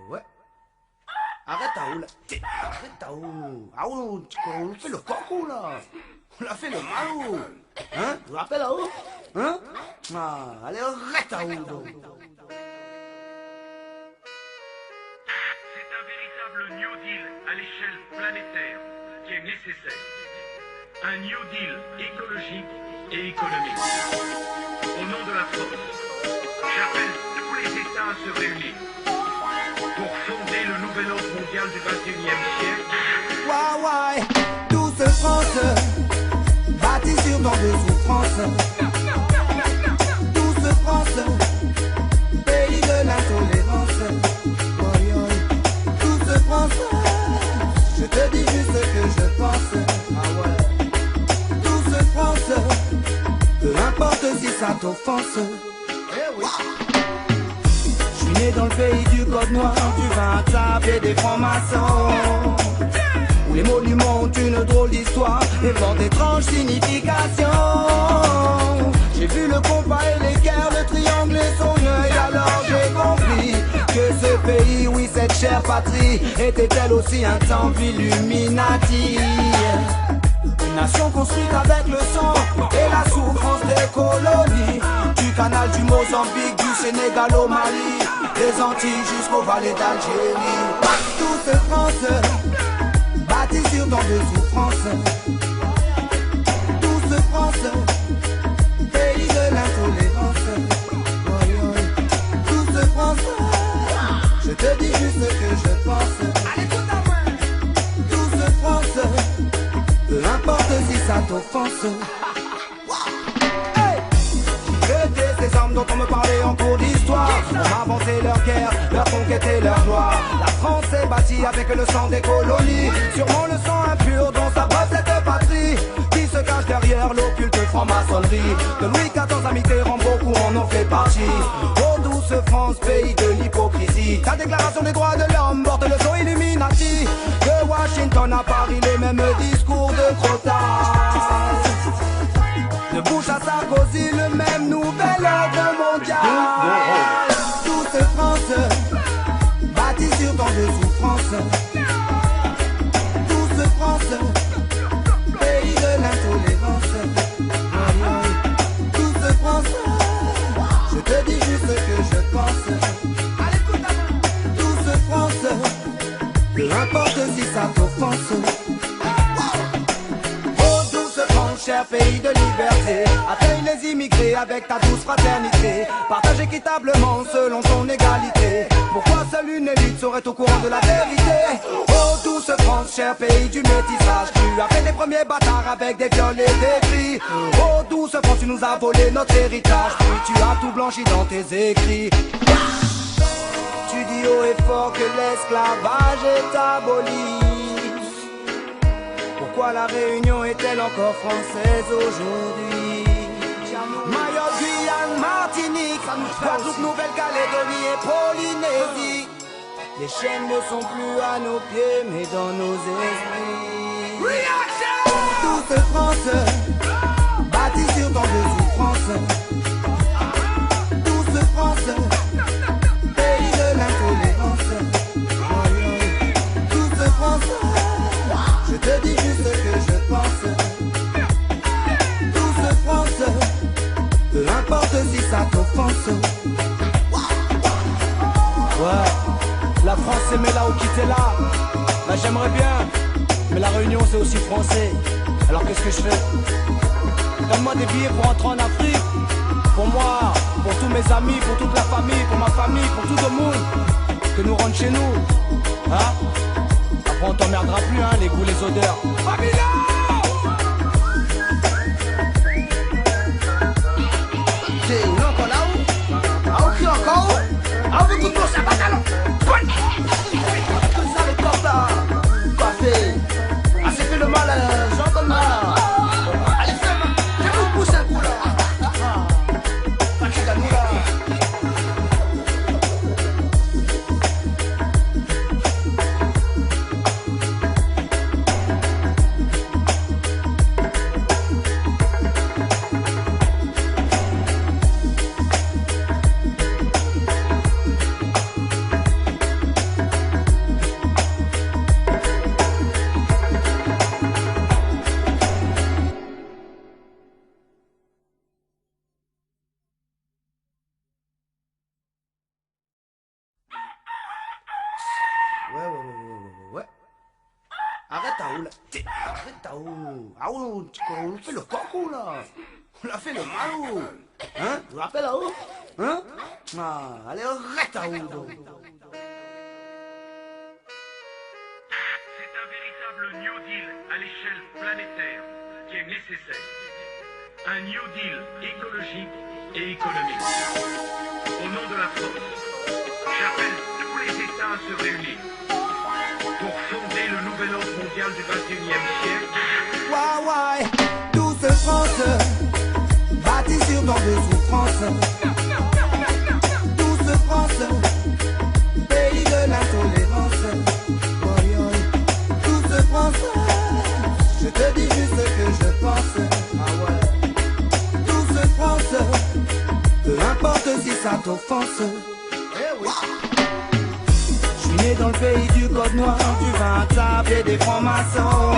Ouais. Arrête à où là. Arrête à où. Ah où on fait le coco là. On a fait le malou. Hein? Tu te rappelles à où? Hein? Ah, allez, arrête à où donc. C'est un véritable New Deal à l'échelle planétaire qui est nécessaire. Un New Deal écologique et économique. Au nom de la France, j'appelle tous les États à se réunir pour fonder le nouvel ordre mondial du XXIe siècle. Ouais, douce France, bâtie sur tant de souffrances. Douce France, pays de l'intolérance. Douce France, je te dis juste ce que je pense. Ah ouais. Douce France, peu importe si ça t'offense. Eh oui. Je suis né dans le pays du code noir, du vin à table et des francs-maçons, où les monuments ont une drôle d'histoire et portent d'étranges significations. J'ai vu le compas et les guerres, le triangle et son œil, alors j'ai compris que ce pays, oui cette chère patrie, était elle aussi un temple Illuminati. Une nation construite avec le sang et la souffrance des colonies, du canal du Mozambique, du Sénégal au Mali, des Antilles jusqu'aux vallées d'Algérie. Douce France, bâtie sur tant de souffrances. Douce France, pays de l'intolérance. Douce France, je te dis juste ce que je pense. Allez, tout à main. Douce France, peu importe si ça t'offense. J'ai ces armes dont on me parlait en cours d'histoire. On m'a inventé leur guerre, leur conquête et leur gloire. La France est bâtie avec le sang des colonies, sûrement le sang impur dont s'abreuve cette patrie, qui se cache derrière l'occulte franc-maçonnerie. De Louis XIV à Mitterrand, beaucoup en ont fait partie. Oh douce France, pays de l'hypocrisie, ta déclaration des droits de l'homme porte le son Illuminati. De Washington à Paris, les mêmes discours de crottage. De Bush à Sarkozy, le même nouvel ordre mondial. Douce France, bâtie sur tant de souffrances. Douce France, pays de l'intolérance. Douce France, je te dis juste ce que je pense. Douce France, peu importe si ça t'offense. Cher pays de liberté, accueille les immigrés avec ta douce fraternité. Partage équitablement selon ton égalité. Pourquoi seule une élite serait au courant de la vérité? Oh douce France, cher pays du métissage, tu as fait les premiers bâtards avec des viols et des cris. Oh douce France, tu nous as volé notre héritage, puis tu as tout blanchi dans tes écrits. Tu dis haut et fort que l'esclavage est aboli. Pourquoi la Réunion est-elle encore française aujourd'hui? Mayotte, Guyane, Martinique, Guadeloupe, Nouvelle-Calédonie et Polynésie. Les chaînes ne sont plus à nos pieds mais dans nos esprits. Douce France, bâtie sur tant de souffrances. Douce France, pays de l'intolérance. Douce France, je te dis juste ce que je pense. Douce France, peu importe si ça t'offense. Ouais, la France c'est là ou quitter là. Bah j'aimerais bien, mais la Réunion c'est aussi français. Alors qu'est-ce que je fais? Donne-moi des billets pour rentrer en Afrique. Pour moi, pour tous mes amis, pour toute la famille, pour ma famille, pour tout le monde. Que nous rentre chez nous. Hein? On t'emmerdera plus, hein, les goûts, les odeurs. C'est encore là-haut. Ah, ok, encore où? Ah, vous tout ça va alors. Tout ça, les corps là. Coiffé. Ah, c'est fait le mal, j'entends mal. Allez, fais-moi. Je vous pousse un coup là. Ah, tu gagnes là. on fait le coco là. On a fait le malou. Hein? Tu rappelles là-haut? Hein? Ah, allez, arrête là-haut. C'est un véritable New Deal à l'échelle planétaire qui est nécessaire. Un New Deal écologique et économique. Au nom de la France, j'appelle tous les États à se réunir pour fonder le nouvel ordre mondial du XXIe siècle. Ouais, douce France, bâtie sur tant de souffrances. Douce France, pays de l'intolérance. Douce France, je te dis juste ce que je pense. Douce France, peu importe si ça t'offense. Je suis né dans le pays du code noir, du vin à table et des francs-maçons,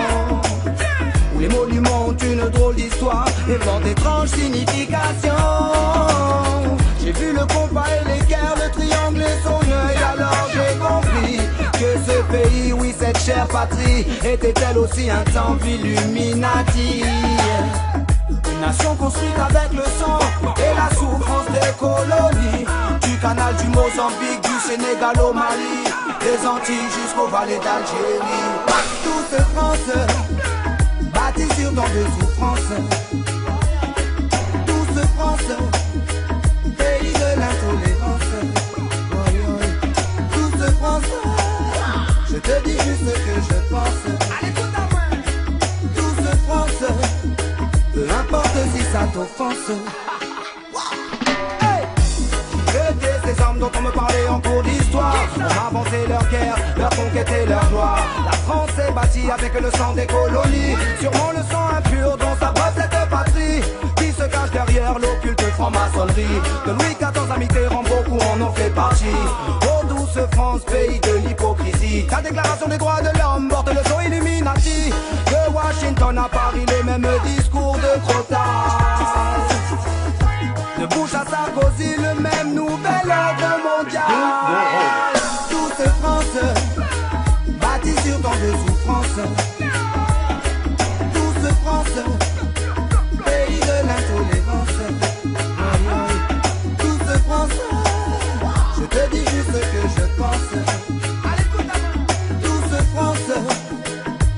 où les monuments ont une drôle d'histoire et portent d'étranges significations. J'ai vu le compas et l'équerre, le triangle et son œil, alors j'ai compris que ce pays, oui cette chère patrie, était elle aussi un temple Illuminati. Une nation construite avec le sang et la souffrance des colonies, du canal du Mozambique, du Sénégal au Mali, des Antilles jusqu'aux vallées d'Algérie. Douce France, bâtie sur tant de souffrances. Douce France, pays de l'intolérance. Douce France, je te dis juste ce que je pense. Douce France, peu importe si ça t'offense. C'était ces hommes dont on me parlait en cours d'histoire. On a avancé leur guerre, leur conquête et leur gloire. La France est bâtie avec le sang des colonies, sûrement le sang impur dont s'abreuve cette patrie, qui se cache derrière l'occulte franc-maçonnerie. De Louis XIV à Mitterrand, beaucoup en ont fait partie. Oh douce France, pays de l'hypocrisie, ta déclaration des droits de l'homme porte le son Illuminati. De Washington à Paris, les mêmes discours de crottage. De Bush à Sarkozy, le même nouvel ordre mondial. Douce France, bâtie sur tant de souffrances. Douce France, pays de l'intolérance. Douce France, je te dis juste ce que je pense. Douce France,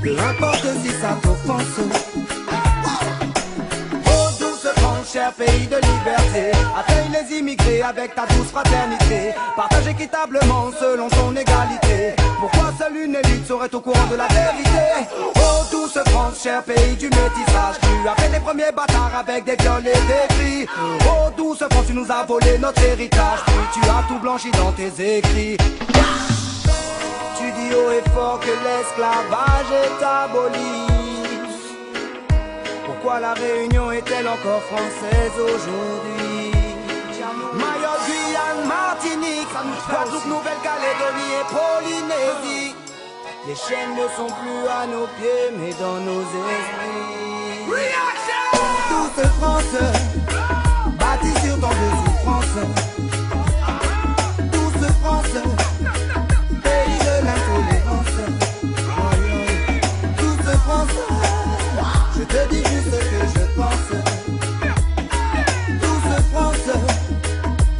peu importe si ça t'offense. Cher pays de liberté, accueille les immigrés avec ta douce fraternité. Partage équitablement selon ton égalité. Pourquoi seule une élite serait au courant de la vérité? Oh douce France, cher pays du métissage, tu as fait les premiers bâtards avec des viols et des cris. Oh douce France, tu nous as volé notre héritage, puis tu as tout blanchi dans tes écrits. Tu dis haut et fort que l'esclavage est aboli. Pourquoi la Réunion est-elle encore française aujourd'hui? Mayotte, Guyane, Martinique, Guadeloupe, Nouvelle-Calédonie et Polynésie. Les chaînes ne sont plus à nos pieds mais dans nos esprits. Douce France, bâtie sur tant de souffrances. Douce France, pays de l'intolérance. Douce France, je te dis juste ce que je pense. Douce France,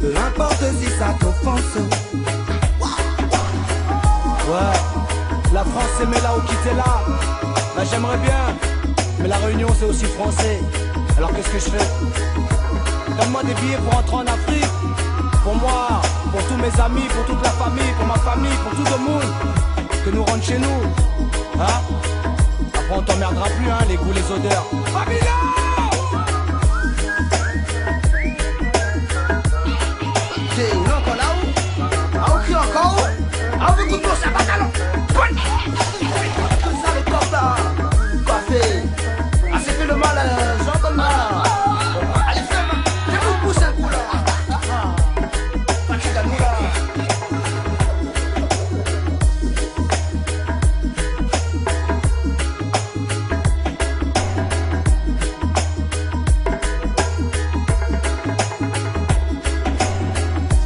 peu importe si ça t'offense. Ouais, la France c'est là où quitter là. Bah j'aimerais bien, mais la Réunion c'est aussi français. Alors qu'est-ce que je fais? Donne-moi des billets pour rentrer en Afrique. Pour moi, pour tous mes amis, pour toute la famille, pour ma famille, pour tout le monde. Que nous rentre chez nous. Hein? On t'emmerdera plus, hein, les goûts, les odeurs. Babylone!